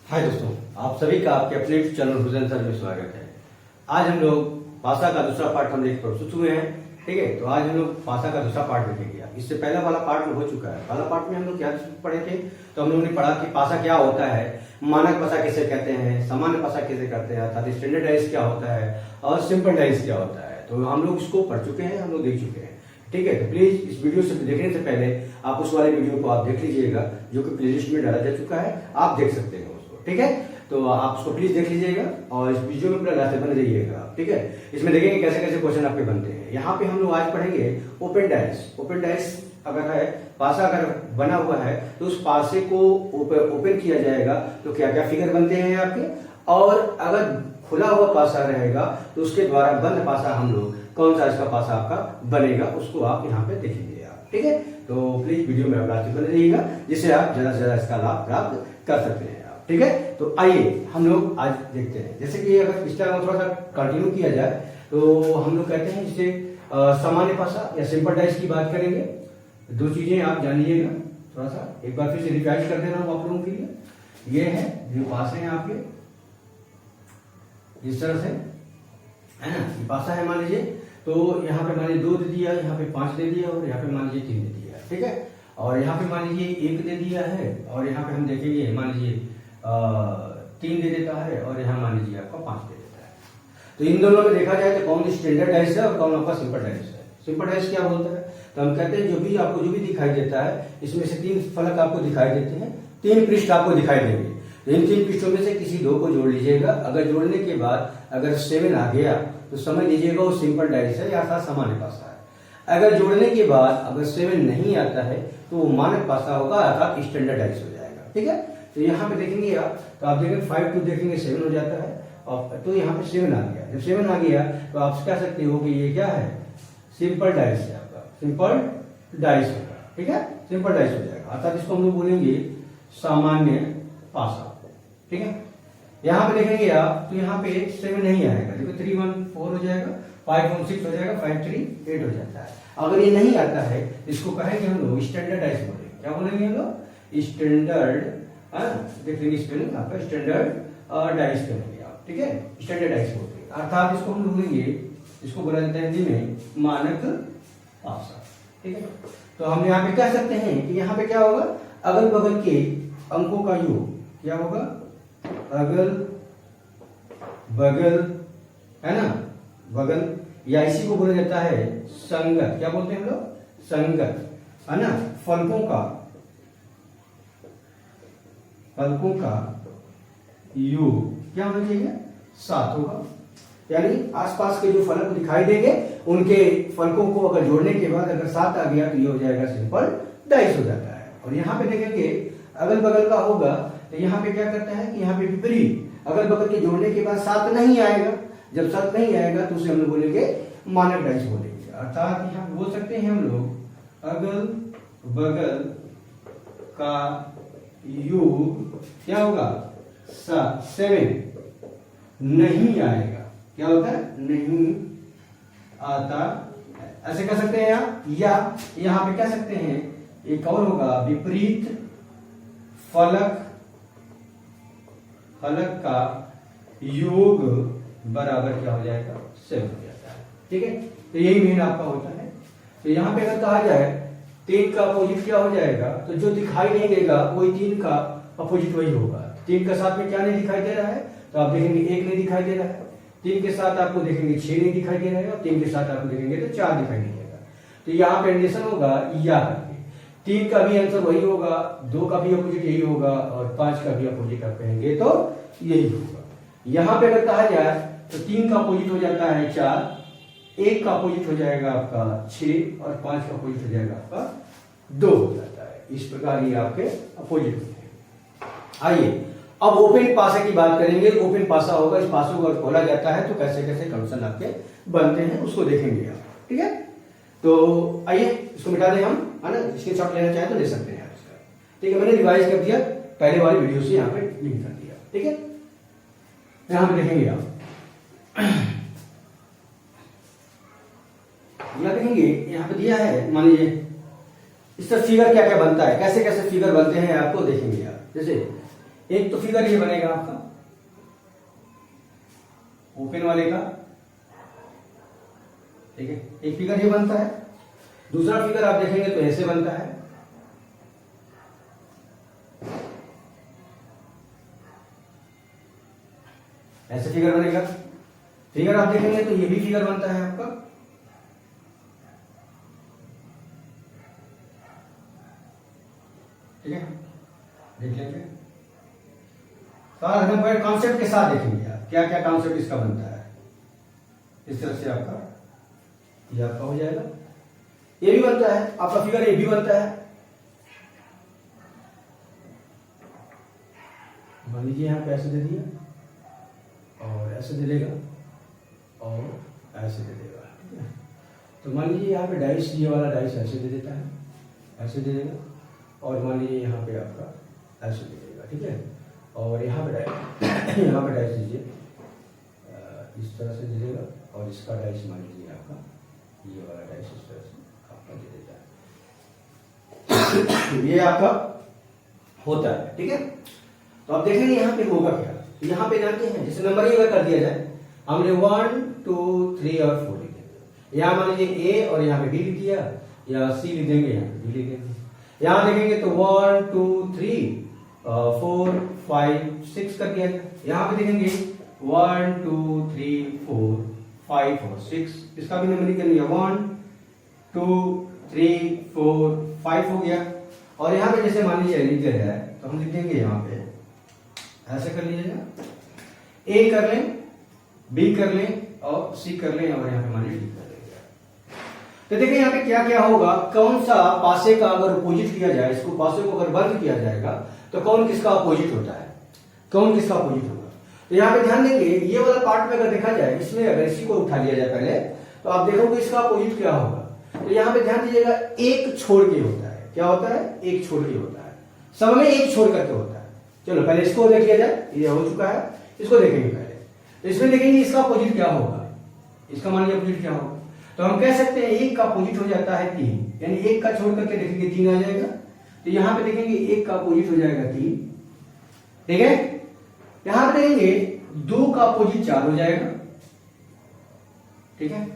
हाय दोस्तों, आप सभी का आपके अपने चैनल हुसैन सर में स्वागत है। आज हम लोग पासा का दूसरा पार्ट हम देख प्रस्तुत हुए हैं। ठीक है, तो आज हम लोग पासा का दूसरा पार्ट देखेंगे। इससे पहला वाला पार्ट हो चुका है। पहला पार्ट में हम लोग क्या पढ़े थे, तो हम लोगों ने पढ़ा कि पासा क्या होता है, मानक पासा किसे कहते हैं, सामान्य पासा किसे कहते हैं, अर्थात स्टैंडर्डाइज क्या होता है और सिंपल डाइज क्या होता है। तो हम लोग इसको पढ़ चुके हैं, हम लोग देख चुके हैं। ठीक है, तो प्लीज इस वीडियो से देखने से पहले आप उस वाले वीडियो को आप देख लीजिएगा जो कि प्लेलिस्ट में डाला जा चुका है, आप देख सकते हैं उसको। ठीक है, तो आप उसको प्लीज देख लीजिएगा और इस वीडियो में पूरा लास्ट तक बने रहिएगा। ठीक है, इसमें देखेंगे कैसे कैसे क्वेश्चन आपके बनते हैं। यहाँ पे हम लोग आज पढ़ेंगे ओपन डाइस। ओपन डाइस अगर है, पासा अगर बना हुआ है तो उस पासे को ओपन किया जाएगा तो क्या क्या फिगर बनते हैं आपके, और अगर खुला हुआ पासा रहेगा तो उसके द्वारा बंद पासा हम लोग कौन सा इसका पासा आपका बनेगा, उसको आप यहाँ पे देखेंगे आप। ठीक है, तो प्लीज वीडियो में लास्ट तक बने रहिएगा जिससे आप ज्यादा से ज्यादा इसका लाभ प्राप्त कर सकते हैं आप। ठीक है, तो आइए हम लोग आज देखते हैं। जैसे कि अगर पिछला थोड़ा सा कंटिन्यू किया जाए तो हम लोग कहते हैं जिसे सामान्य पासा या सिंपल डाइस की बात करेंगे। दो चीजें आप जानिएगा, थोड़ा सा एक बार फिर से रिवाइज कर देना हूं आप लोगों के लिए। ये है जो पासे हैं आपके इस तरह से, है ना, ये पासा है मान लीजिए। तो यहाँ पे मान लीजिए 2 दे दिया, यहाँ पे 5 दे दिया और यहाँ पे मान लीजिए 3 दे दिया। ठीक है, और यहाँ पे मान लीजिए 1 दे दिया है और यहाँ पे हम देखेंगे मान लीजिए 3 दे देता है और यहाँ मान लीजिए आपका 5 दे देता है। तो इन दोनों में देखा जाए तो कौन स्टैंडर्ड डाइस है और कौन आपका सिंपल डाइस है। सिंपल डाइस क्या बोलता है, तो हम कहते हैं जो भी आपको जो भी दिखाई देता है इसमें से 3 फलक आपको दिखाई देते हैं, 3 पृष्ठ आपको दिखाई देंगे। तो इन 3 पृष्ठों में से किसी 2 को जोड़ लीजिएगा। अगर जोड़ने के बाद अगर 7 आ गया तो समझ लीजिएगा वो सिंपल डाइस है या सामान्य पासा है। अगर जोड़ने के बाद अगर 7 नहीं आता है तो वो मानक पासा होगा अर्थात स्टैंडर्ड डाइस हो जाएगा। ठीक है, तो यहाँ पे देखेंगे आप, तो आप देखेंगे 5 2 देखेंगे 7 हो जाता है, और तो यहाँ पे 7 आ गया। जब 7 आ गया तो आप कह सकते हो कि ये क्या है, सिंपल डाइस है आपका, सिंपल डाइस होगा। ठीक है, सिंपल डाइस हो जाएगा अर्थात इसको हम लोग बोलेंगे सामान्य पासा। ठीक है, यहाँ पे देखेंगे आप तो यहाँ पे 7 नहीं आएगा, देखो 3 1 4 हो जाएगा, 5 1 6 हो जाएगा, 5 3 8 हो जाता है। अगर ये नहीं आता है इसको कहेंगे हम लोग स्टैंडर्ड डाइस बोलेंगे। क्या बोलेंगे हम लोग, स्टैंडर्ड, देख लीजिए स्पेलिंग आपका स्टैंडर्ड डाइस कहेंगे आप। ठीक है, स्टैंडर्ड डाइस बोलते हैं अर्थात इसको हम लोग बोलेंगे, इसको बोला जाता है हिंदी में मानक पासा। ठीक है, तो हम यहाँ पे कह सकते हैं कि यहाँ पे क्या होगा, अगल बगल के अंकों का योग क्या होगा, अगल बगल, है ना, बगल, या इसी को बोला जाता है संगत। क्या बोलते हैं हम लोग, संगत, है ना, फलकों का योग क्या होना चाहिए, 7 होगा। यानी आसपास के जो फलक दिखाई देंगे उनके फलकों को अगर जोड़ने के बाद अगर 7 आ गया तो ये हो जाएगा सिंपल डाइस हो जाता है। और यहाँ पे देखेंगे अगल बगल का होगा तो यहाँ पे क्या करता है कि यहाँ पे विपरीत, अगल बगल के जोड़ने के बाद 7 नहीं आएगा। जब 7 नहीं आएगा तो उसे हम लोग बोलेंगे मानक डाइस बोलेंगे। अर्थात यहाँ बोल सकते हैं हम लोग अगल बगल का योग क्या होगा, 7 नहीं आएगा। क्या होता है, नहीं आता, ऐसे कह सकते हैं आप। या यहाँ पे कह सकते हैं एक और होगा, विपरीत फलक का योग बराबर क्या हो जाएगा, 7 हो जाता है। ठीक है, तो यही मेन आपका होता है। तो यहाँ पे अगर कहा जाए 3 का अपोजिट क्या हो जाएगा, तो जो दिखाई नहीं देगा वही 3 का अपोजिट वही होगा। 3 का साथ में क्या नहीं दिखाई दे रहा है, तो आप देखेंगे 1 नहीं दिखाई दे रहा है। 3 के साथ आपको देखेंगे 6 नहीं दिखाई दे रहा है और 3 के साथ आपको देखेंगे तो 4 दिखाई नहीं देगा। तो यहाँ पे एडिशन होगा या करके 3 का भी आंसर वही होगा, 2 का भी अपोजिट यही होगा और 5 का भी अपोजिट आप कहेंगे तो यही होगा। यहाँ पे अगर कहा जाए तो 3 का अपोजिट हो जाता है 4, 1 का अपोजिट हो जाएगा आपका 6 और 5 का अपोजिट हो जाएगा आपका 2 हो जाता है। इस प्रकार ये आपके अपोजिट होते हैं। आइए अब ओपन पासा की बात करेंगे। ओपन पासा होगा, इस पासों को अगर खोला जाता है तो कैसे कैसे कंडीशन आपके बनते हैं उसको देखेंगे आप। ठीक है, तो आइए इसको मिटा दें हम, है ना, स्क्रीनशॉट लेना चाहे तो ले सकते हैं आप इसका। ठीक है, मैंने रिवाइज कर दिया पहले वाली वीडियो से, यहाँ पे लिंक कर दिया। ठीक है, यहाँ पे देखेंगे आप, यहाँ देखेंगे यहाँ पे दिया है, मान लीजिए इसका फिगर क्या क्या बनता है, कैसे कैसे फिगर बनते हैं आपको देखेंगे आप। जैसे एक तो फिगर ये बनेगा आपका ओपन वाले का, ठीक है, एक फिगर ये बनता है। दूसरा फिगर आप देखेंगे तो ऐसे बनता है, ऐसे फिगर बनेगा। फिगर आप देखेंगे तो ये भी फिगर बनता है आपका, ठीक है, देख लेंगे। हम बड़े कॉन्सेप्ट के साथ देखेंगे आप क्या क्या कॉन्सेप्ट इसका बनता है। इस तरह से आपका ये आपका हो जाएगा, ये भी बनता है आपका फिगर, ये भी बनता है। मान लीजिए यहाँ पे ऐसे दे दिया और ऐसे दे देगा और ऐसे दे देगा, ठीक है। तो मान लीजिए यहाँ पे डाइस, ये वाला डाइस ऐसे दे देता है, ऐसे दे देगा, और मान लीजिए यहाँ पे आपका ऐसे दे देगा, ठीक है। और यहाँ पे डाइस यहाँ पे डाइस दीजिए इस तरह से दे देगा, और इसका डाइस मान लीजिए आपका ये वाला डाइस इस तरह से आपका दे देता है। ये आपका होता है, ठीक है। तो आप देखेंगे यहाँ पे होगा क्या, यहाँ पे जानते हैं जैसे नंबर अगर कर दिया जाए, हमने 1 2 3 और 4 लिख देंगे। यहाँ मान लीजिए ए और यहाँ पे डी लिख दिया, या सी लिख देंगे, यहाँ पे डी लिख देंगे। यहाँ देखेंगे तो 1 2 3 4 5 6 कर दिया। यहाँ पे देखेंगे 1 2 3 4 5 और 6, इसका भी नंबर कर लिया, 1 2 3 4 5 हो गया। और यहाँ पे जैसे मान लीजिए लिख दिया जाए तो हम लिख देंगे यहाँ पे ऐसे कर लीजिएगा, ए कर लें, बी कर लें और सी कर लें, और यहाँ पे मान लीजिए डी कर लेंगे। तो देखिए यहाँ पे क्या क्या होगा, कौन सा पासे का अगर अपोजिट किया जाए, इसको पासे को अगर बंद किया जाएगा तो कौन किसका अपोजिट होता है, कौन किसका अपोजिट होगा। तो यहाँ पे ध्यान देंगे, ये वाला पार्ट में अगर देखा जाए, इसमें अगर इसी को उठा लिया जाए पहले, तो आप देखोगे इसका अपोजिट क्या होगा। तो यहाँ पे ध्यान दीजिएगा, एक छोड़ के होता है, क्या होता है, एक छोड़ के होता है, सब में एक छोड़ करके होता है। चलो पहले इसको देख लिया जाए, ये हो चुका है, इसको देखेंगे पहले। तो इसमें देखेंगे इसका अपोजिट क्या होगा, इसका मान लीजिए अपोजिट क्या होगा। तो हम कह सकते हैं एक का अपोजिट हो जाता है 3, यानी एक का छोड़ करके देखेंगे 3 आ जाएगा। तो यहाँ पे देखेंगे एक का अपोजिट हो जाएगा 3, ठीक है। यहां पे देखेंगे 2 का अपोजिट 4 हो जाएगा, ठीक है।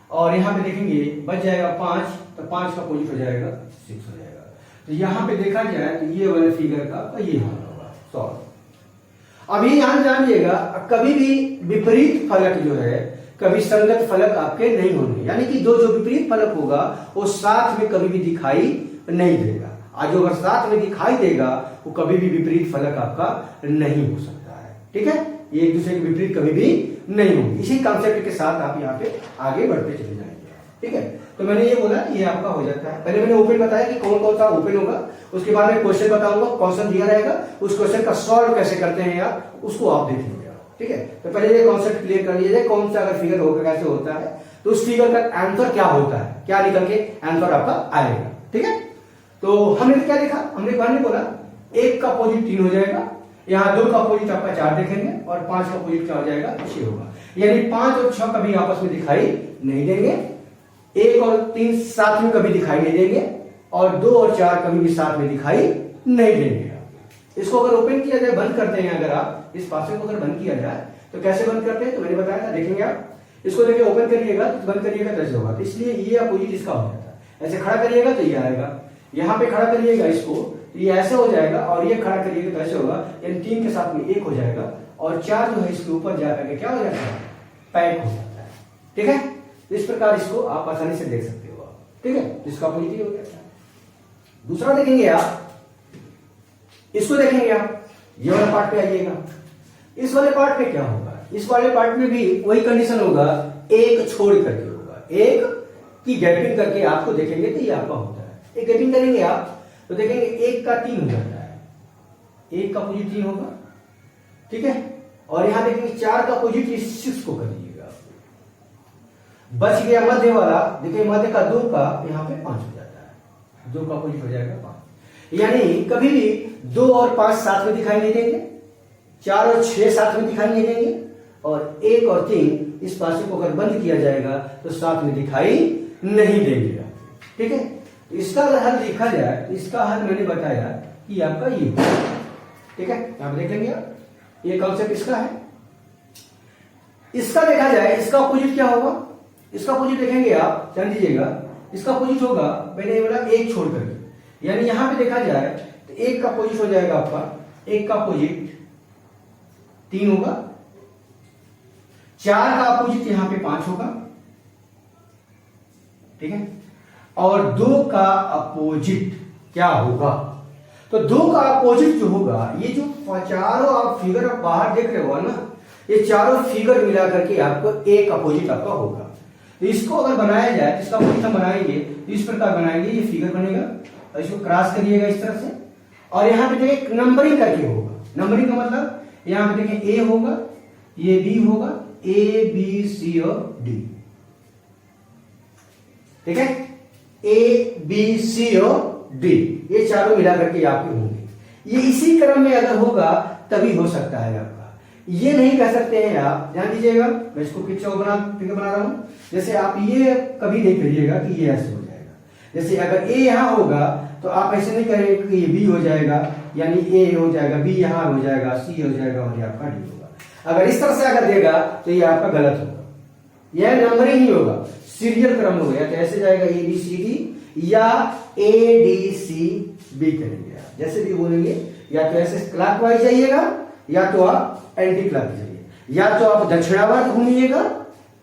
और यहाँ पे देखेंगे बच जाएगा 5, तो 5 का अपोजिट हो जाएगा 6 हो जाएगा। तो यहाँ पे देखा जाए तो ये वाले फिगर का ये हल होगा, सॉल्व। अभी यहां जानिएगा, कभी भी विपरीत फलक जो है, कभी संगत फलक आपके नहीं होंगे, यानी कि दो जो विपरीत फलक होगा वो साथ में कभी भी दिखाई नहीं देगा। आज अगर साथ में दिखाई देगा वो कभी भी विपरीत फलक आपका नहीं हो सकता है, ठीक है। ये एक दूसरे के विपरीत कभी भी नहीं होंगे। इसी कॉन्सेप्ट के साथ आप यहाँ पे आगे बढ़ते चले जाएंगे, ठीक है। तो मैंने ये बोला ये आपका हो जाता है। पहले मैंने ओपन बताया कि कौन कौन सा ओपन होगा, उसके बाद में क्वेश्चन बताऊंगा, क्वेश्चन दिया रहेगा, उस क्वेश्चन का सॉल्व कैसे करते हैं आप, उसको आप देखेंगे, ठीक है। तो पहले ये कॉन्सेप्ट क्लियर कर लीजिए, कौन सा अगर फिगर होगा कैसे होता है, तो उस फिगर का आंसर क्या होता है, क्या निकल के आंसर आपका आएगा, ठीक है। तो हमने क्या देखा, हमने बोला एक का अपोजिट 3 हो जाएगा, यहाँ 2 का अपोजिट आपका 4 देखेंगे, और 5 का अपोजिट क्या हो जाएगा 6 होगा। यानी 5 और 6 कभी आपस में दिखाई नहीं देंगे, 1 और 3 साथ में कभी दिखाई नहीं देंगे, और 2 और 4 कभी भी साथ में दिखाई नहीं देंगे। इसको अगर ओपन किया जाए, बंद करते हैं, अगर आप इस पासे को अगर बंद किया जाए तो कैसे बंद करते हैं, तो मैंने बताया था, देखेंगे आप इसको देखिए, ओपन करिएगा तो बंद करिएगा कैसे होगा। तो इसलिए ये अपोजिट इसका हो जाता है। ऐसे खड़ा करिएगा तो ये आएगा, यहाँ पे खड़ा करिएगा इसको तो ये ऐसे हो जाएगा, और ये खड़ा करिएगा तो ऐसे होगा, यानी 3 के साथ में 1 हो जाएगा, और 4 जो है इसके ऊपर जाकर क्या हो जाता है, पैक हो जाता है, ठीक है। तो इस प्रकार इसको आप आसानी से देख सकते हो, ठीक है। इसका अपोजिट हो जाता है। दूसरा देखेंगे आप, इसको देखेंगे आप, ये वाला पार्ट पे आइएगा। इस वाले पार्ट में क्या होगा, इस वाले पार्ट में भी वही कंडीशन होगा, एक छोड़ करके होगा, एक की गैपिंग करके आपको देखेंगे तो ये आपका होता है। एक गैपिंग करेंगे आप तो देखेंगे 1 का 3 हो जाता है, 1 का अपोजिट 3 होगा, ठीक है। और यहां देखेंगे 4 का अपोजिट 6 को कर दीजिएगा, बच गया मध्य वाला, देखिए मध्य का 2 का यहाँ पे 5 हो जाता है, 2 का अपोजिट हो जाएगा 5। यानी कभी भी 2 और 5 साथ में दिखाई नहीं देंगे, 4 और 6 साथ में दिखाई नहीं देंगे, और 1 और 3 इस पासे को अगर बंद किया जाएगा तो साथ में दिखाई नहीं देंगे, ठीक है। इसका अगर हल देखा जाए तो इसका हल मैंने बताया कि आपका ये, ठीक है, यहां पे देख लेंगे आप, ये कॉन्सेप्ट इसका है। इसका देखा जाए, इसका अपोजिट क्या होगा, इसका अपोजिट देखेंगे आप, ध्यान दीजिएगा, इसका अपोजिट होगा, मैंने ये बोला एक छोड़ करके, यानी यहां पे देखा जाए तो एक का अपोजिट हो जाएगा आपका, एक का अपोजिट 3 होगा, 4 का अपोजिट यहां पे 5 होगा, ठीक है, और 2 का अपोजिट क्या होगा, तो 2 का अपोजिट जो होगा, ये जो चारों आप फिगर आप बाहर देख रहे हो ना, ये चारों फिगर मिला करके आपको एक अपोजिट आपका होगा। तो इसको अगर बनाया जाए, इसका अपोजिट हम बनाएंगे तो इस प्रकार बनाएंगे, ये फिगर बनेगा और इसको क्रॉस करिएगा इस तरह से, और यहां पे देखिए नंबरिंग करके होगा। नंबरिंग का मतलब यहां पे देखिए ए होगा, ये बी होगा, ए बी सी और डी, ठीक है, ए बी सी और डी, ये चारों मिला करके आपके होंगे। ये इसी क्रम में अगर होगा तभी हो सकता है आपका, ये नहीं कह सकते हैं आप, ध्यान दीजिएगा, मैं इसको फिगर बना रहा हूं। जैसे आप ये कभी नहीं करिएगा कि ये ऐसे हो जाएगा, जैसे अगर ए यहां होगा तो आप ऐसे नहीं करेंगे कि ये बी हो जाएगा, यानी ए हो जाएगा, बी यहां हो जाएगा, सी हो जाएगा और ये आपका डी होगा। अगर इस तरह से अगर देगा तो ये आपका गलत होगा, यह नंबरिंग ही होगा, सीरियल क्रम होगा, या तो ऐसे जाएगा ए बी सी डी या ए डी सी बी करेंगे आप, जैसे भी बोलेंगे, या तो ऐसे क्लॉकवाइज जाइएगा, या तो आप एंटी क्लॉक जाइए, या तो आप दक्षिणावर्त घूमिएगा,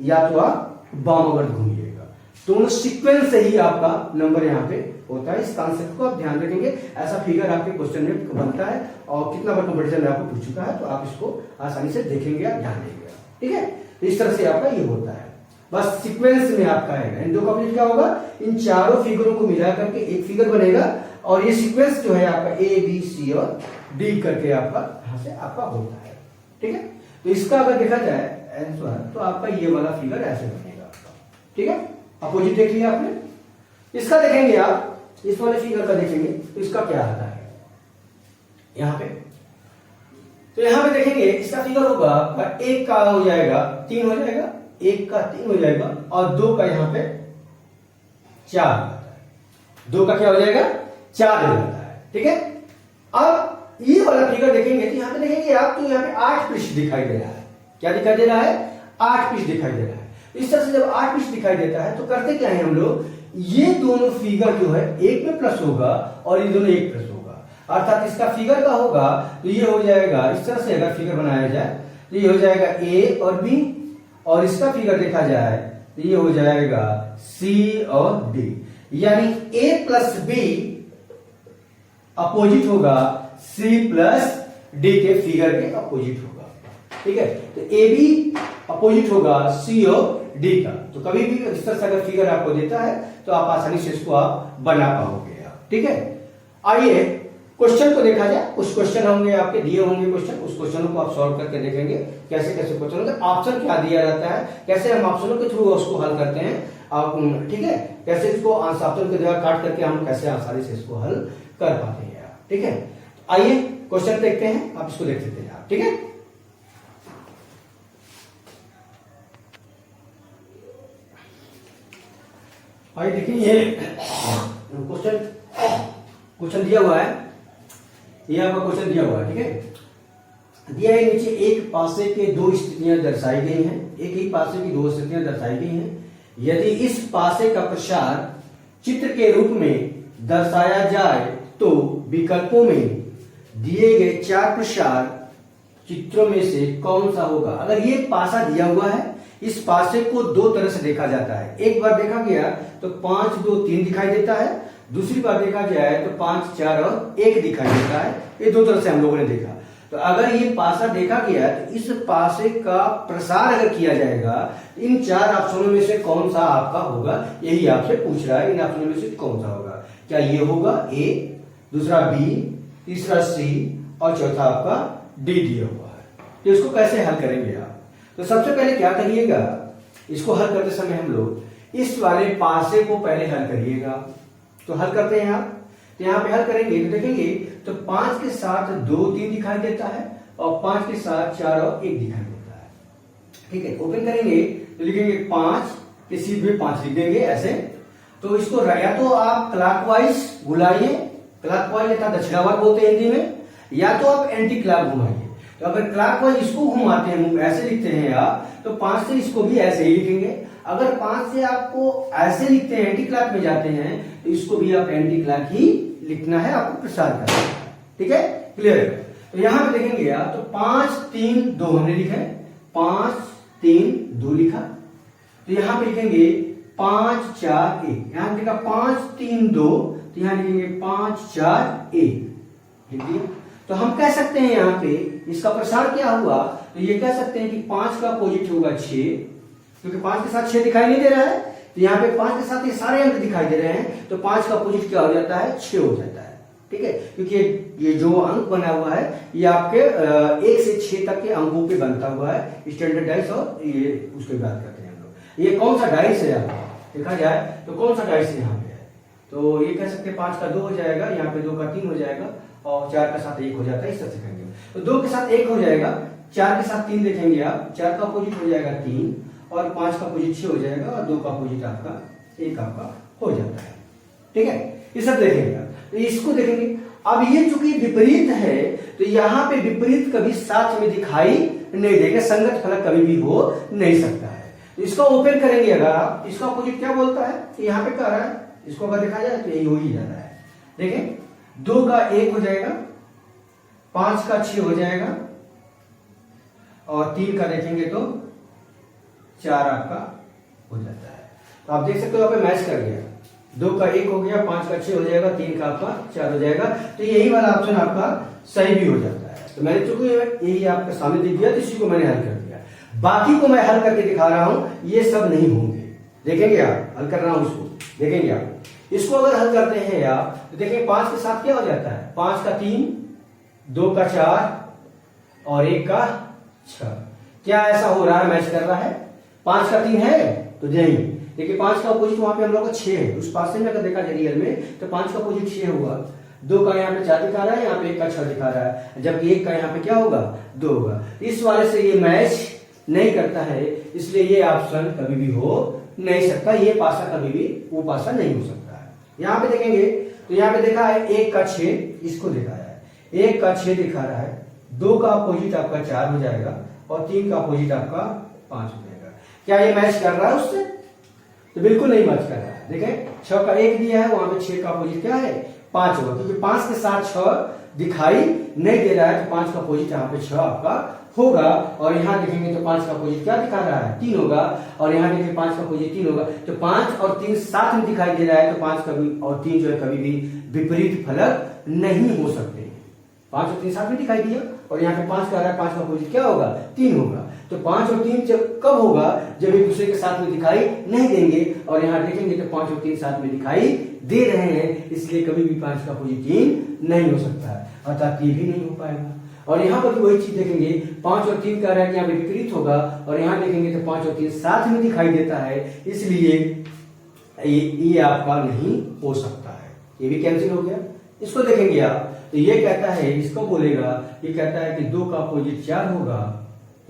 या तो आप वामावर्त घूमिएगा, दोनों सीक्वेंस से ही आपका नंबर यहाँ पे होता है। इस कॉन्सेप्ट को आप ध्यान रखेंगे, ऐसा फिगर आपके क्वेश्चन में बनता है और कितना बार कंपटीशन में आपको पूछ चुका है, तो आप इसको आसानी से देखेंगे, आप ध्यान देंगे, ठीक है। तो इस तरह से आपका ये होता है, बस सीक्वेंस में आपका आएगा। इन दो का क्या होगा, इन चारों फिगरों को मिला करके एक फिगर बनेगा, और ये सीक्वेंस जो है आपका ए बी सी और डी करके आपका यहां से आपका होता है, ठीक है। तो इसका अगर देखा जाए आंसर, तो आपका ये वाला फिगर ऐसे बनेगा आपका, ठीक है। अपोजिट देख लिया आपने। इसका देखेंगे आप, इस वाले फिगर का देखेंगे तो इसका क्या आता है यहां पे, तो यहां पे देखेंगे इसका फिगर होगा आपका, एक का हो जाएगा 3 हो जाएगा, एक का 3 हो जाएगा, और 2 का यहां पे 4 आता है, 2 का क्या हो जाएगा 4 हो जाता है, ठीक है। अब ये वाला फिगर देखेंगे तो यहां पे देखेंगे आप, तो यहां पे 8 पृष्ठ दिखाई दे रहा है, क्या दिखाई दे रहा है, 8 पृष्ठ दिखाई दे रहा है। इस तरह से जब 8 पृष्ठ दिखाई देता है तो करते क्या है हम लोग, ये दोनों फिगर जो है एक में प्लस होगा और ये दोनों एक प्लस होगा, अर्थात इसका फिगर का होगा तो ये हो जाएगा इस तरह से, अगर फिगर बनाया जाए तो ये हो जाएगा ए और बी, और इसका फिगर देखा जाए तो ये हो जाएगा सी और डी, यानी ए प्लस बी अपोजिट होगा सी प्लस डी के फिगर के अपोजिट होगा, ठीक है। तो ए बी अपोजिट होगा सी और डी का। तो कभी भी इस तरह से अगर फिगर आपको देता है तो आप आसानी से इसको आप बना पाओगे आप, ठीक है। आइए क्वेश्चन को देखा जाए, कुछ क्वेश्चन होंगे आपके दिए होंगे क्वेश्चन, उस क्वेश्चनों को आप सॉल्व करके देखेंगे कैसे कैसे क्वेश्चन होंगे, ऑप्शन क्या दिया रहता है, कैसे हम ऑप्शनों के थ्रू उसको हल करते हैं आप, ठीक है, कैसे इसको ऑप्शन के द्वारा काट करके हम कैसे आसानी से इसको हल कर पाते हैं आप, ठीक है। आइए क्वेश्चन देखते हैं, आप इसको देख सकते हैं आप, ठीक है। आइए देखिए, ये क्वेश्चन दिया हुआ है, ये आपका क्वेश्चन दिया हुआ है, ठीक है। दिया है नीचे, एक पासे के 2 स्थितियां दर्शाई गई हैं, एक ही पासे की 2 स्थितियां दर्शाई गई हैं। यदि इस पासे का प्रसार चित्र के रूप में दर्शाया जाए तो विकल्पों में दिए गए 4 प्रसार चित्रों में से कौन सा होगा। अगर ये पासा दिया हुआ है, इस पासे को 2 तरह से देखा जाता है, एक बार देखा गया तो 5 2 3 दिखाई देता है, दूसरी बार देखा जाए तो 5 4 और 1 दिखाई देता है। ये 2 तरह से हम लोगों ने देखा। तो अगर ये पासा देखा गया तो इस पासे का प्रसार अगर किया जाएगा, इन 4 ऑप्शनों में से कौन सा आपका होगा, यही आपसे पूछ रहा है, इन ऑप्शनों में से कौन सा होगा। क्या ये होगा ए, दूसरा बी, तीसरा सी और चौथा आपका डी दिया हुआ है। तो इसको कैसे हल करेंगे आप, तो सबसे पहले क्या करिएगा, इसको हल करते समय हम लोग इस वाले पासे को पहले हल करिएगा। तो हल करते हैं आप, तो यहां पे हल करेंगे तो देखेंगे तो 5 के साथ 2 3 दिखाई देता है, और 5 के साथ 4 और 1 दिखाई देता है, ठीक है। ओपन करेंगे तो लिखेंगे 5 के सीधे 5 लिख देंगे ऐसे। तो इसको या तो आप क्लॉकवाइज बुलाइए, क्लॉकवाइज या दक्षिणावर्त बोलते हैं हिंदी में, या तो आप एंटी क्लॉक घुमाइए। तो अगर क्लॉकवाइज इसको घुमाते हैं, ऐसे लिखते हैं आप, तो 5 से इसको भी ऐसे ही लिखेंगे। अगर 5 से आपको ऐसे लिखते हैं, एंटी क्लॉक में जाते हैं, तो इसको भी आप एंटी क्लॉक ही लिखना है, आपको प्रसार करना है। ठीक है, क्लियर है। तो यहां पे देखेंगे आप, तो 5 3 2 हमने लिखा है, 5 3 2 लिखा। तो यहां पे लिखेंगे 5 4 1, यहां लिखा 5 3 2, तो यहां लिखेंगे 5 4 1, लिख दिया। तो हम कह सकते हैं यहां पे इसका प्रसार क्या हुआ, तो ये कह सकते हैं कि 5 का अपोजिट होगा 6, क्योंकि 5 के साथ 6 दिखाई नहीं दे रहा है, तो यहाँ पे 5 के साथ ये सारे अंक दिखाई दे रहे हैं, तो 5 का अपोजिट क्या हो जाता है, 6 हो जाता है। ठीक है, क्योंकि ये जो अंक बना हुआ है ये आपके 1 से 6 तक के अंकों पे बनता हुआ है स्टैंडर्ड डाइस, और ये उसके बात करते हैं हम लोग। ये कौन सा डाइस है आपका, देखा जाए तो कौन सा डाइस यहाँ पे है, तो ये कह सकते हैं 5 का 2 हो जाएगा, यहाँ पे 2 का 3 हो जाएगा, और 4 का साथ 1 हो जाता है, इस तरह से करेंगे। तो 2 के साथ 1 हो जाएगा, 4 के साथ 3 देखेंगे आप, 4 का अपोजिट हो जाएगा 3, और 5 का अपोजिट 6 हो जाएगा, और 2 का अपोजिट आपका 1 आपका हो जाता है। ठीक है, ये सब देखेंगे आप। तो इसको देखेंगे। अब ये चूंकि विपरीत है, तो यहां पे विपरीत कभी साथ में दिखाई नहीं देगा, संगत फलक कभी भी हो नहीं सकता है। तो इसका ओपन करेंगे अगर आप, इसका अपोजिट क्या बोलता है, तो यहां पे कह रहा है, इसको अगर देखा जाए तो यही हो ही जाता है। देखें, 2 का 1 हो जाएगा, 5 का 6 हो जाएगा, और 3 का देखेंगे तो 4 आपका हो जाता है। तो आप देख सकते हो यहाँ पे मैच कर गया, 2 का 1 हो गया, 5 का 6 हो जाएगा, 3 का आपका 4 हो जाएगा। तो यही वाला ऑप्शन आपका सही भी हो जाता है। तो मैंने चूंकि यही आपके सामने दिख दिया, तो इसी को मैंने हल कर दिया। बाकी को मैं हल करके दिखा रहा हूं, ये सब नहीं होंगे। देखेंगे आप, हल कर रहा हूं इसको, देखेंगे आप इसको अगर हल करते हैं आप, तो देखेंगे 5 के साथ क्या हो जाता है, 5 का 3, 2 का 4 और 1 का 6। क्या ऐसा हो रहा है, मैच कर रहा है? 5 का 3 है तो नहीं, देखिए 5 का अपोजिट वहां पे हम लोग का 6 है, उस पास से में अगर देखा जाए रियल में, तो 5 का अपोजिट 6 हुआ। 2 का यहाँ पे 4 दिखा रहा है, यहाँ पे 1 का 6 दिखा रहा है, जबकि 1 का यहाँ पे क्या होगा, 2 होगा। इस वाले से ये मैच नहीं करता है, इसलिए ये ऑप्शन कभी भी हो नहीं सकता, ये पासा कभी भी वो पासा नहीं हो सकता है। यहाँ पे देखेंगे तो यहाँ पे देखा है 1 का 6, इसको दिखा है 1 का 6 दिखा रहा है, 2 का अपोजिट आपका 4 हो जाएगा, और 3 का अपोजिट आपका 5 हो जाएगा। क्या ये मैच कर रहा है उससे? तो बिल्कुल नहीं मैच कर रहा है। देखें, 6 का 1 दिया है, वहां पे 6 का अपोजिट क्या है, 5 होगा, क्योंकि 5 के साथ 6 दिखाई नहीं दे रहा है, तो 5 का अपोजिट यहाँ पे 6 आपका होगा। और यहाँ देखेंगे तो 5 का अपोजिट क्या दिखा रहा है, 3 होगा, और यहाँ देखिए 5 का अपोजिट 3 होगा। तो 5 और 3 साथ में दिखाई दे रहा है, तो 5 कभी और 3 जो है कभी भी विपरीत फलक नहीं हो सकते। 5 और 3 साथ में दिखाई दिया, और यहाँ पे 5 का रहा है, 5 का अपोजिट क्या होगा, 3 होगा। तो 5 और 3 जब कब होगा, जब एक दूसरे के साथ में दिखाई नहीं देंगे, और यहाँ देखेंगे तो 5 और 3 साथ में दिखाई दे रहे हैं, इसलिए कभी भी 5 का अपोजिट 3 नहीं हो सकता है, अर्थात ये भी नहीं हो पाएगा। और यहाँ पर भी वही चीज देखेंगे, 5 और 3 कह रहा है कि यहाँ पे विपरीत होगा, और यहाँ देखेंगे तो 5 और 3 साथ में दिखाई देता है, इसलिए ये आपका नहीं हो सकता है, ये भी कैंसिल हो गया। इसको देखेंगे आप, तो ये कहता है, इसको बोलेगा, ये कहता है कि 2 का अपोजिट 4 होगा,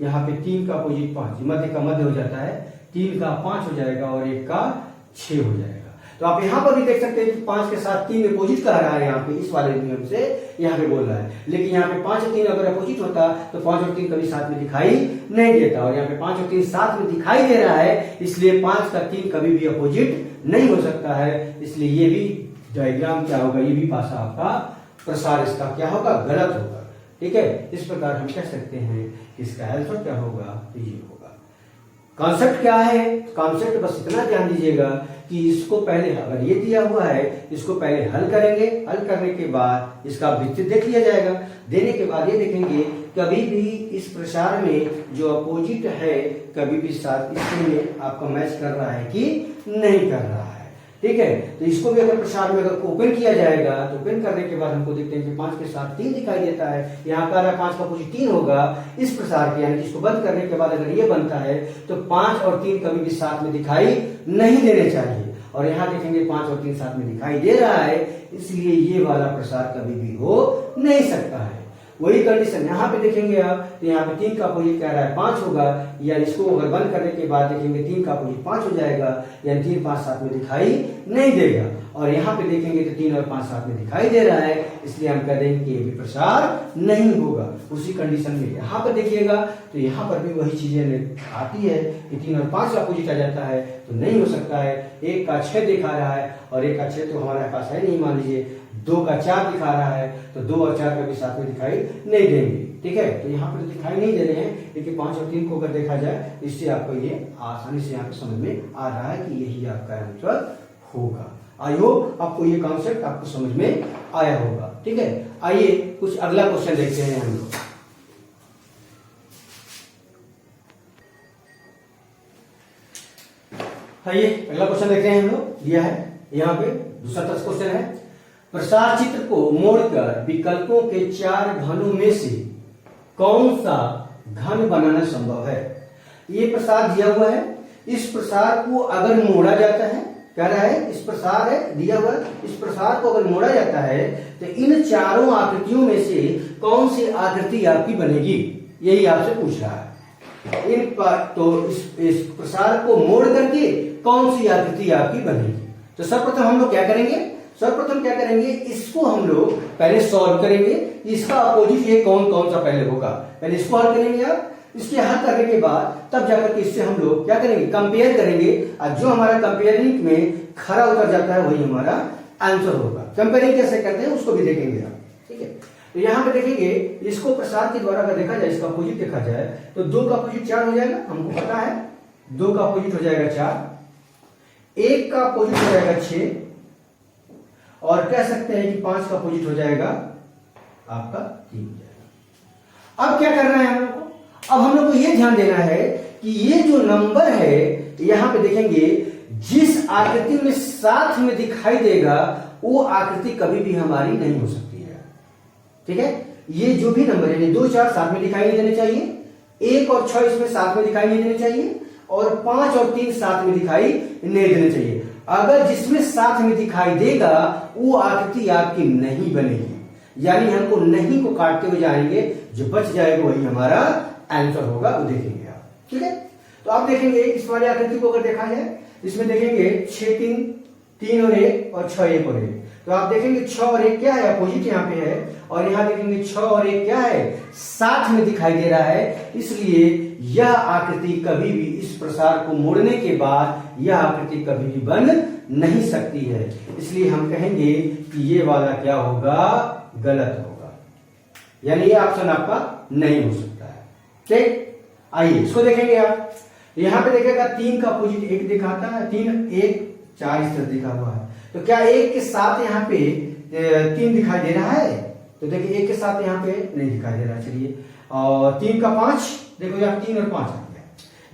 यहाँ पे 3 का अपोजिट 5, मध्य का मध्य हो जाता है, 3 का 5 हो जाएगा, और 1 का 6 हो जाएगा। तो आप यहाँ पर भी देख सकते हैं कि 5 के साथ 3 अपोजिट कह रहा है, यहाँ पे इस वाले नियम से यहाँ पे बोल रहा है, लेकिन यहाँ पे 5 और 3 अगर अपोजिट होता तो 5 और 3 कभी साथ में दिखाई नहीं देता, और यहाँ पे 5 और 3 साथ में दिखाई दे रहा है, इसलिए 5 का 3 कभी भी अपोजिट नहीं हो सकता है, इसलिए ये भी डायग्राम क्या होगा, ये भी पासा आपका प्रसार इसका क्या होगा, गलत होगा। ठीक है, इस प्रकार हम कह सकते हैं कि इसका आंसर क्या होगा, तो ये होगा। कॉन्सेप्ट क्या है, कॉन्सेप्ट बस इतना ध्यान दीजिएगा कि इसको पहले, अगर ये दिया हुआ है, इसको पहले हल करेंगे, हल करने के बाद इसका वृत्त देख लिया जाएगा, देने के बाद ये देखेंगे कभी भी इस प्रसार में जो अपोजिट है कभी भी साथ इसमें आपका मैच कर रहा है कि नहीं कर रहा है। ठीक है, तो इसको भी अगर प्रसार में अगर ओपन किया जाएगा, तो ओपन करने के बाद हमको देखते हैं कि 5 के साथ 3 दिखाई देता है, यहाँ का 5 का अपोजिट 3 होगा इस प्रसार के, यानी इसको बंद करने के बाद अगर ये बनता है तो 5 और 3 कभी भी साथ में दिखाई नहीं देने चाहिए, और यहाँ देखेंगे 5 और 3 साथ में दिखाई दे रहा है, इसलिए ये वाला प्रसार कभी भी हो नहीं सकता है। वही कंडीशन यहाँ पे देखेंगे आप, तो यहाँ पे 3 का अपोजिट कह रहा है 5 होगा, या इसको अगर बंद करने के बाद देखेंगे 3 का अपोजिट 5 हो जाएगा, यानी 3 5 साथ में दिखाई नहीं देगा। और यहाँ पे देखेंगे तो 3 और 5 साथ में दिखाई दे रहा है, इसलिए हम कह देंगे कि ये भी प्रसार नहीं होगा। उसी कंडीशन में यहाँ पर देखिएगा तो यहाँ पर भी वही चीजें आती है कि 3 और 5 का अपोजिट आ जाता है, तो नहीं हो सकता है। 1 का 6 दिखा रहा है और 1 का 6 तो हमारे पास है नहीं, मान लीजिए 2 का 4 दिखा रहा है, तो 2 और 4 का भी साथ में दिखाई नहीं देंगे, ठीक है। तो यहाँ पर दिखाई नहीं दे रहे हैं, लेकिन 5 और 3 को अगर देखा जाए, इससे आपको ये आसानी से यहाँ पे समझ में आ रहा है कि यही आपका आंसर होगा। आई होप आपको ये कॉन्सेप्ट आपको समझ में आया होगा, ठीक है। आइए कुछ अगला क्वेश्चन देखते हैं हम लोग। आइए अगला क्वेश्चन देखते हैं हम लोग, दिया है यहाँ पे दूसरा क्वेश्चन है, प्रसार चित्र को मोड़कर विकल्पों के 4 घनों में से कौन सा घन बनाना संभव है। ये प्रसार दिया हुआ है, इस प्रसार को अगर मोड़ा जाता है, कह रहा है इस प्रसार है दिया हुआ, इस प्रसार को अगर मोड़ा जाता है तो इन चारों आकृतियों में से कौन सी आकृति आपकी बनेगी, यही आपसे पूछ रहा है। इस प्रसार को मोड़ करके कौन सी आकृति आपकी बनेगी। तो सर्वप्रथम हम लोग क्या करेंगे, इसको हम लोग पहले सॉल्व करेंगे, इसका अपोजिट ये कौन कौन सा पहले होगा, पहले इसको हल करेंगे आप। इसके हल करने के बाद तब जाकर के इससे हम लोग क्या करेंगे, कंपेयर करेंगे, और जो हमारा कंपेयरिंग में खरा उतर जाता है वही हमारा आंसर होगा। कंपेयरिंग कैसे करते हैं उसको भी देखेंगे आप, ठीक है। तो यहाँ पे देखेंगे, इसको प्रसार के द्वारा अगर देखा जाए, इसका अपोजिट देखा जाए तो 2 का अपोजिट 4 हो जाएगा, हमको पता है 2 का अपोजिट हो जाएगा 4, 1 का अपोजिट हो जाएगा 6, और कह सकते हैं कि 5 का अपोजिट हो जाएगा आपका 3 हो जाएगा। अब क्या करना है हम लोग को, अब हम लोग को यह ध्यान देना है कि ये जो नंबर है यहां पे देखेंगे, जिस आकृति में साथ में दिखाई देगा वो आकृति कभी भी हमारी नहीं हो सकती है, ठीक है। ये जो भी नंबर है 2 4 साथ में दिखाई नहीं देने चाहिए, 1 और 6 इसमें साथ में दिखाई नहीं देने चाहिए, और 5 और 3 साथ में दिखाई नहीं देने चाहिए। अगर जिसमें साथ में दिखाई देगा वो आकृति आपकी नहीं बनेगी, यानी हमको नहीं को काटते हुए जाएंगे, जो बच जाएगा वही हमारा आंसर होगा, वो देखेंगे आप, ठीक है। तो आप देखेंगे इस वाली आकृति को अगर देखा जाए, इसमें देखेंगे 6 3 और 1 और 6 1 और 1, तो आप देखेंगे 6 और 1 क्या है, अपोजिट यहाँ पे है, और यहाँ देखेंगे 6 और 1 क्या है, साथ में दिखाई दे रहा है। इसलिए यह आकृति कभी भी इस प्रसार को मोड़ने के बाद यह आकृति कभी भी बन नहीं सकती है, इसलिए हम कहेंगे कि ये वाला क्या होगा, गलत होगा, यानी ये ऑप्शन आपका नहीं हो सकता है, ठीक। आइए इसको देखेंगे आप, यहां पे देखेगा 3 का अपोजिट 1 दिखाता है, 3 1 4 इस तरह दिखा हुआ है, तो क्या 1 के साथ यहाँ पे 3 दिखाई दे रहा है, तो देखिए 1 के साथ यहाँ पे नहीं दिखाई दे रहा। चलिए, और 3 का 5 देखो, यहाँ 3 और 5 आ गया,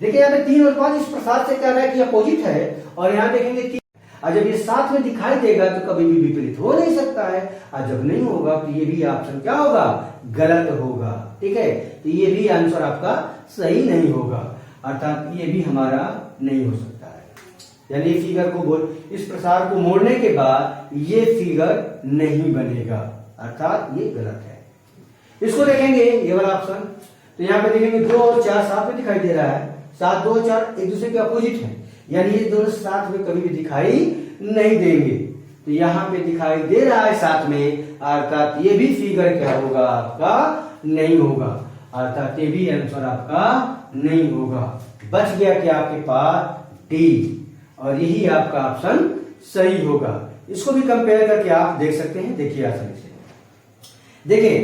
देखिए यहाँ पे 3 और 5 इस प्रसार से कह रहा है कि अपोजिट है, और यहाँ देखेंगे 3, और जब ये साथ में दिखाई देगा तो कभी भी विपरीत हो नहीं सकता है, और जब नहीं होगा तो ये भी ऑप्शन क्या होगा, गलत होगा, ठीक है। तो ये भी आंसर आपका सही नहीं होगा, अर्थात ये भी हमारा नहीं हो सकता है, यानी फिगर को इस प्रसार को मोड़ने के बाद ये फिगर नहीं बनेगा, अर्थात ये गलत है। इसको देखेंगे ये वाला ऑप्शन, तो यहाँ पे देखेंगे 2 और 4 साथ में दिखाई दे रहा है, 7 2 और 4 एक दूसरे के अपोजिट है, यानी ये दोनों साथ में कभी भी दिखाई नहीं देंगे, तो यहाँ पे दिखाई दे रहा है साथ में, अर्थात ये भी फिगर क्या होगा, आपका नहीं होगा, अर्थात ये भी आंसर आपका नहीं होगा। बच गया क्या आपके पास डी, और यही आपका ऑप्शन सही होगा। इसको भी कंपेयर करके आप देख सकते हैं, देखिए आसानी से देखिए,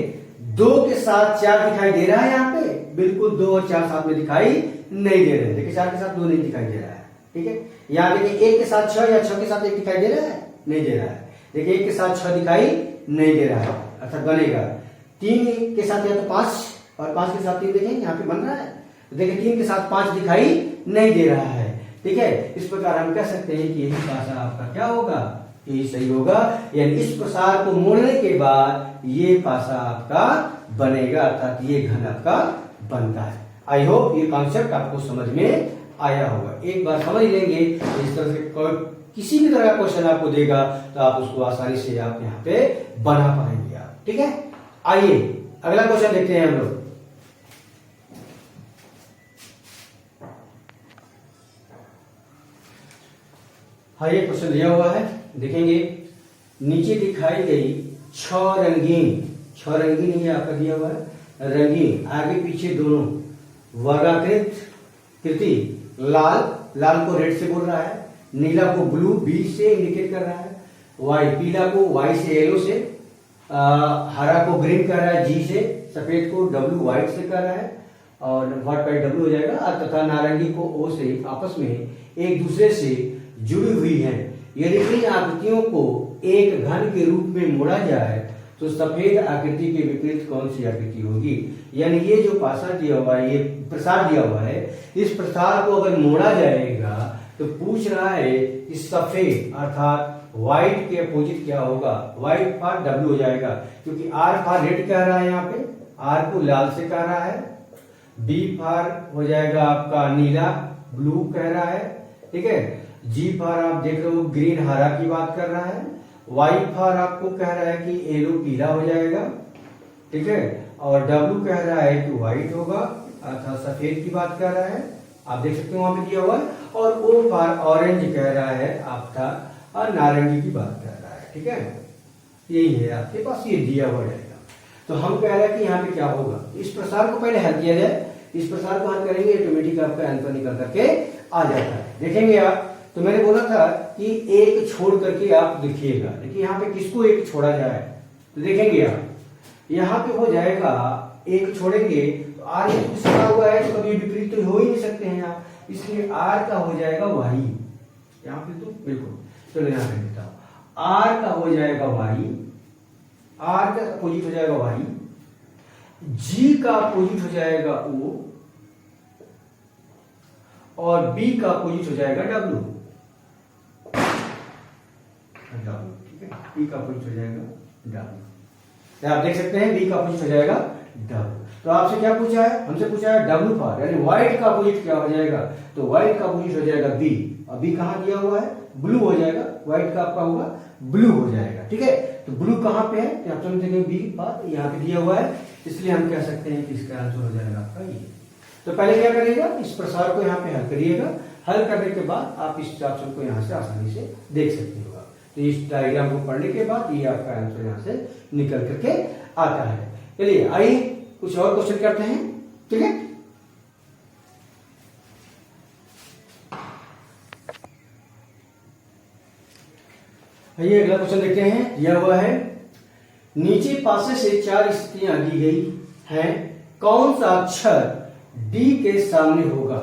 2 के साथ 4 दिखाई दे रहा है, यहाँ पे बिल्कुल 2 और 4 साथ में दिखाई नहीं दे रहे, देखिए 4 के साथ 2 नहीं दिखाई दे रहा है, ठीक है। यहाँ देखिए 1 के साथ 6 या 6 के साथ 1 दिखाई दे रहा है, नहीं दे रहा है, देखिए 1 के साथ 6 दिखाई नहीं दे रहा है, अर्थात बनेगा 3 के साथ या तो 5 और 5 के साथ 3 देखें यहाँ पे बन रहा है, तो देखिए 3 के साथ 5 दिखाई नहीं दे रहा है, ठीक है। इस प्रकार हम कह सकते हैं कि यही पासा आपका क्या होगा, यही सही होगा, यानी इस प्रसार को मोड़ने के बाद ये पासा आपका बनेगा, अर्थात ये घन आपका बनता है। आई होप ये कॉन्सेप्ट आपको समझ में आया होगा। एक बार समझ लेंगे तो इस तरह से किसी भी तरह का क्वेश्चन आपको देगा तो आप उसको आसानी से आप यहाँ पे बना पाएंगे आप, ठीक है। आइए अगला क्वेश्चन देखते हैं हम लोग। हाँ, ये क्वेश्चन दिया हुआ है, देखेंगे नीचे दिखाई गई छह रंगीन ही आपका दिया हुआ है, रंगीन आगे पीछे दोनों वर्गाकृत कृति, लाल को रेड से बोल रहा है, नीला को ब्लू बी से इंडिकेट कर रहा है, पीला को वाई से येलो से, हरा को ग्रीन कर रहा है जी से, सफेद को डब्ल्यू व्हाइट से कर रहा है और व्हाट बाई डब्ल्यू हो जाएगा, तथा नारंगी को ओ से आपस में एक दूसरे से जुड़ी हुई है। यदि इन आकृतियों को एक घन के रूप में मोड़ा जाए तो सफेद आकृति के विपरीत कौन सी आकृति होगी। यानी ये जो पासा दिया हुआ है, ये प्रसार दिया हुआ है, इस प्रसार को अगर मोड़ा जाएगा तो पूछ रहा है कि सफेद अर्थात व्हाइट के अपोजिट क्या होगा। व्हाइट फॉर डब्ल्यू हो जाएगा, क्योंकि आर फॉर रेड कह रहा है, यहाँ पे आर को लाल से कह रहा है, बी फॉर हो जाएगा आपका नीला ब्लू कह रहा है, ठीक है, जी फॉर आप देख रहे हो ग्रीन हरा की बात कर रहा है, वाई फॉर आपको कह रहा है कि येलो पीला हो जाएगा, ठीक है, और डब्ल्यू कह रहा है कि व्हाइट होगा अर्थात सफेद की बात कर रहा है, आप देख सकते हो वहां पे दिया हुआ है, और ओ फॉर ऑरेंज कह रहा है आपका और नारंगी की बात कर रहा है, ठीक है, यही है आपके पास, ये दिया हुआ रहेगा। तो हम कह रहे हैं कि यहाँ पे क्या होगा, इस प्रसार को पहले हल किया जाए, इस प्रसार को हल करेंगे ऑटोमेटिक आपका आंसर निकल करके आ जाता है। देखेंगे आप, तो मैंने बोला था कि एक छोड़ करके आप लिखिएगा, देखिए यहाँ पे किसको एक छोड़ा जाए, तो देखेंगे आप यहाँ पे हो जाएगा एक छोड़ेंगे तो आर कुछ लिखा हुआ है तो कभी विपरीत तो हो ही नहीं सकते हैं आप, इसलिए आर का हो जाएगा वाई, यहाँ पे तो बिल्कुल, चलो यहाँ पे लिखता हूं, आर का हो जाएगा वाई, आर का अपोजिट हो जाएगा वाई, जी का अपोजिट हो जाएगा ओ, और बी का अपोजिट हो जाएगा डब्ल्यू, ठीक है, बी का अपोजिट हो जाएगा डब्ल्यू, आप देख सकते हैं बी का अपोजिट हो जाएगा डब्ल्यू। तो आपसे क्या पूछा है, हमसे पूछा है डब्ल्यू फॉर, यानी व्हाइट का अपोजिट क्या हो जाएगा, तो व्हाइट का अपोजिट हो जाएगा बी, और बी कहां दिया हुआ है, ब्लू हो जाएगा, व्हाइट का आपका होगा ब्लू हो जाएगा, ठीक है। तो ब्लू कहां पे है, ऑप्शन देखेंगे बी पर, यहाँ पे दिया हुआ है, इसलिए हम कह सकते हैं कि इसका आंसर हो जाएगा आपका ये। तो पहले क्या करिएगा, इस प्रसार को यहाँ पे हल करिएगा, हल करने के बाद आप इस ऑप्शन को यहाँ से आसानी से देख सकते हो। तो इस डायग्राम को पढ़ने के बाद ये आपका आंसर यहाँ से निकल करके आता है। चलिए आइए कुछ और क्वेश्चन करते हैं, ठीक है। आइए अगला क्वेश्चन देखते हैं, दिया हुआ है नीचे पासे से चार स्थितियां दी गई हैं, कौन सा अक्षर डी के सामने होगा।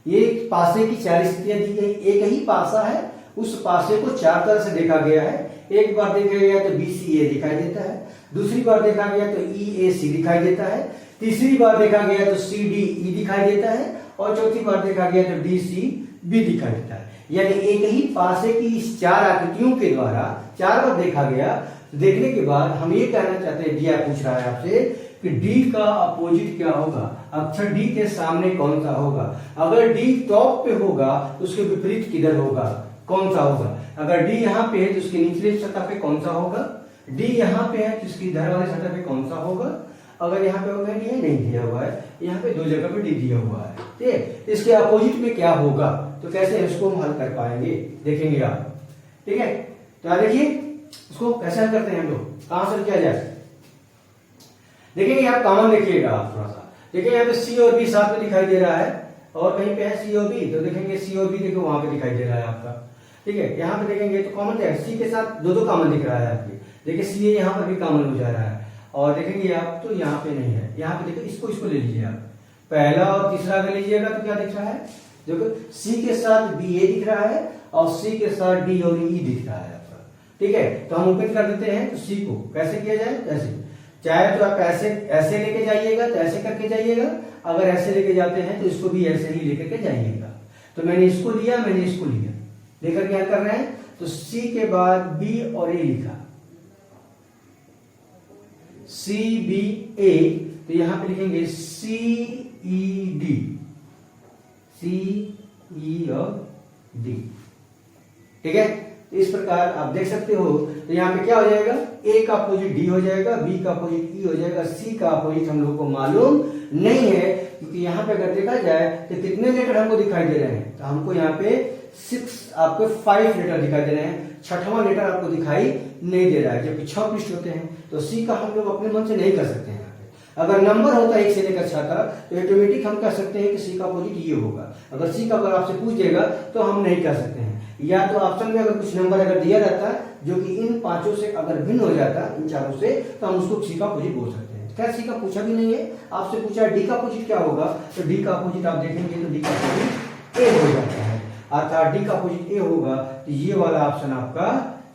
ये पासे की चार स्थितियां दी गई, एक ही पासा है, उस पासे को चार तरह से देखा गया है, एक बार देखा गया तो बी सी ए दिखाई देता है, दूसरी बार देखा गया तो ई ए सी दिखाई देता है, तीसरी बार देखा गया तो सी डी ई दिखाई देता है, और चौथी बार देखा गया तो डी सी बी दिखाई देता है। यानी एक ही पासे की इस चार आकृतियों के द्वारा चार बार देखा गया। देखने के बाद हम ये कहना चाहते हैं, दिया पूछ रहा है आपसे कि डी का अपोजिट क्या होगा, अक्षर डी के सामने कौन सा होगा। अगर डी टॉप पे होगा तो उसके विपरीत किधर होगा, कौन सा होगा। अगर डी यहाँ पे है तो उसकी निचली सतह पे कौन सा होगा, डी यहाँ पे है तो उसकी इधर वाली सतह पे कौन सा होगा। अगर यहाँ पे होगा नहीं दिया हुआ है, यहाँ पे दो जगह पे डी दिया हुआ है, ठीक है, इसके अपोजिट में क्या होगा, तो कैसे इसको हम हल कर पाएंगे, देखेंगे आप, ठीक है। तो देखिए इसको कैसे हल करते हैं हम लोग, कहां से किया जाए, देखेंगे आप कॉमन देखिएगा आप थोड़ा सा, देखिए यहाँ पे सी और बी साथ में दिखाई दे रहा है, और कहीं पे है सी और बी, तो देखेंगे सी और बी देखो वहां पे दिखाई दे रहा है आपका, ठीक है। यहाँ पे देखेंगे तो कॉमन है, सी के साथ दो कॉमन दिख रहा है आपके, देखिए सी यहाँ पर भी कॉमन हो जा रहा है, और देखेंगे आप तो यहाँ पे नहीं है, यहाँ पे देखो इसको ले लीजिए आप, पहला और तीसरा अगर लीजिएगा तो क्या दिख रहा है, देखो सी के साथ बी ए दिख रहा है और सी के साथ डी और ई दिख रहा है आपका, ठीक है। तो हम ओपन कर देते हैं, तो सी को कैसे किया जाए, ऐसे, चाहे तो आप ऐसे लेके जाइएगा तो ऐसे करके जाइएगा, अगर ऐसे लेके जाते हैं तो इसको भी ऐसे ही लेकर के जाइएगा। तो मैंने इसको लिया, मैंने इसको लिया, लेकर क्या कर रहे हैं, तो सी के बाद बी और ए लिखा, सी बी ए, तो यहां पे लिखेंगे सी ई डी, सी ई और डी, ठीक है। इस प्रकार आप देख सकते हो। तो यहाँ पे क्या हो जाएगा, ए का अपोजिट डी हो जाएगा, बी का अपोजिट ई हो जाएगा, सी का अपोजिट हम लोग को मालूम नहीं है, क्योंकि यहाँ पे अगर देखा जाए तो कितने लेटर हमको दिखाई दे रहे हैं, तो हमको यहाँ पे 5 लेटर दिखाई दे रहे हैं, छठवां लेटर आपको दिखाई नहीं दे रहा है, जबकि 6 पृष्ठ होते हैं। तो सी का हम लोग अपने मन से नहीं कर सकते हैं। अगर नंबर होता है 1 से लेकर 6 तक तो ऑटोमेटिक हम कह सकते हैं कि सी का अपोजिट ये होगा। अगर सी का अगर आपसे पूछ देगा तो हम नहीं कह सकते हैं। या तो ऑप्शन में अगर कुछ नंबर अगर दिया रहता है जो कि इन 5 से अगर भिन्न हो जाता इन 4 से, तो हम उसको सी का अपोजिट बोल सकते हैं। क्या सी का पूछा भी नहीं है, आपसे पूछा डी का अपोजिट क्या होगा, तो डी का अपोजिट आप देखेंगे तो डी का अपोजिट ए हो जाता है, अर्थात डी का अपोजिट ए होगा, तो ये वाला ऑप्शन आपका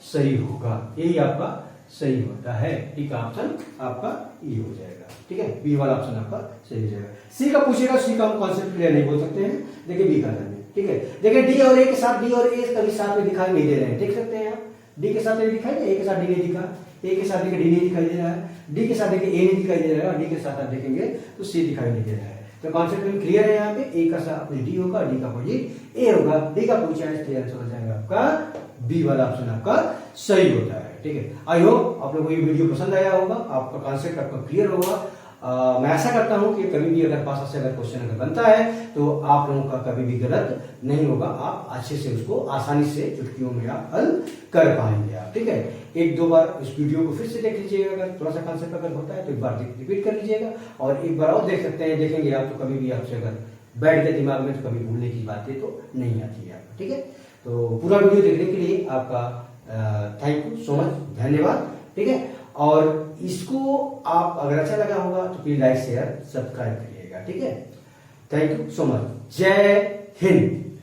सही होगा, यही आपका सही होता है। डी का ऑप्शन आपका ये हो जाएगा, ठीक है, बी वाला ऑप्शन आपका सही हो जाएगा। सी का पूछेगा, सी का हम कॉन्सेप्ट क्लियर नहीं बोल सकते हैं, देखिए बी का है, ठीक है। देखिए डी और ए के साथ, डी और ए कभी साथ में दिखाई नहीं दे रहे हैं, देख सकते हैं आप, डी के साथ ए दिखाई दे, ए के साथ डी नहीं दिखा, ए के साथ देखिए डी नहीं दिखाई दे रहा है, डी के साथ देखिए ए नहीं दिखाई दे रहा है, और डी के साथ आप देखेंगे तो सी दिखाई नहीं दे रहा है। तो कॉन्सेप्ट में क्लियर है, यहाँ पे ए का साथ डी होगा, डी का अपोजिट ए होगा, डी का पूछा है इसलिए आंसर हो जाएगा आपका बी वाला ऑप्शन आपका सही होता है, ठीक है। आई होप आप लोगों को ये वीडियो पसंद आया होगा, आपका कॉन्सेप्ट आपका क्लियर होगा। मैं ऐसा करता हूं कि कभी भी अगर पास से अगर क्वेश्चन अगर बनता है तो आप लोगों का कभी भी गलत नहीं होगा, आप अच्छे से उसको आसानी से चुटकियों में आप हल कर पाएंगे आप, ठीक है। 1-2 बार इस वीडियो को फिर से देख लीजिएगा, अगर थोड़ा सा कॉन्सेप्ट अगर होता है तो एक बार रिपीट कर लीजिएगा, और एक बार और देख सकते हैं, देखेंगे आप तो कभी भी आपसे अगर बैठ गए दिमाग में तो कभी भूलने की बातें तो नहीं आती है, ठीक है। तो पूरा वीडियो देखने के लिए आपका थैंक यू सो मच, धन्यवाद, ठीक है। और इसको आप अगर अच्छा लगा होगा तो प्लीज लाइक शेयर सब्सक्राइब करिएगा, ठीक है। थैंक यू सो मच, जय हिंद।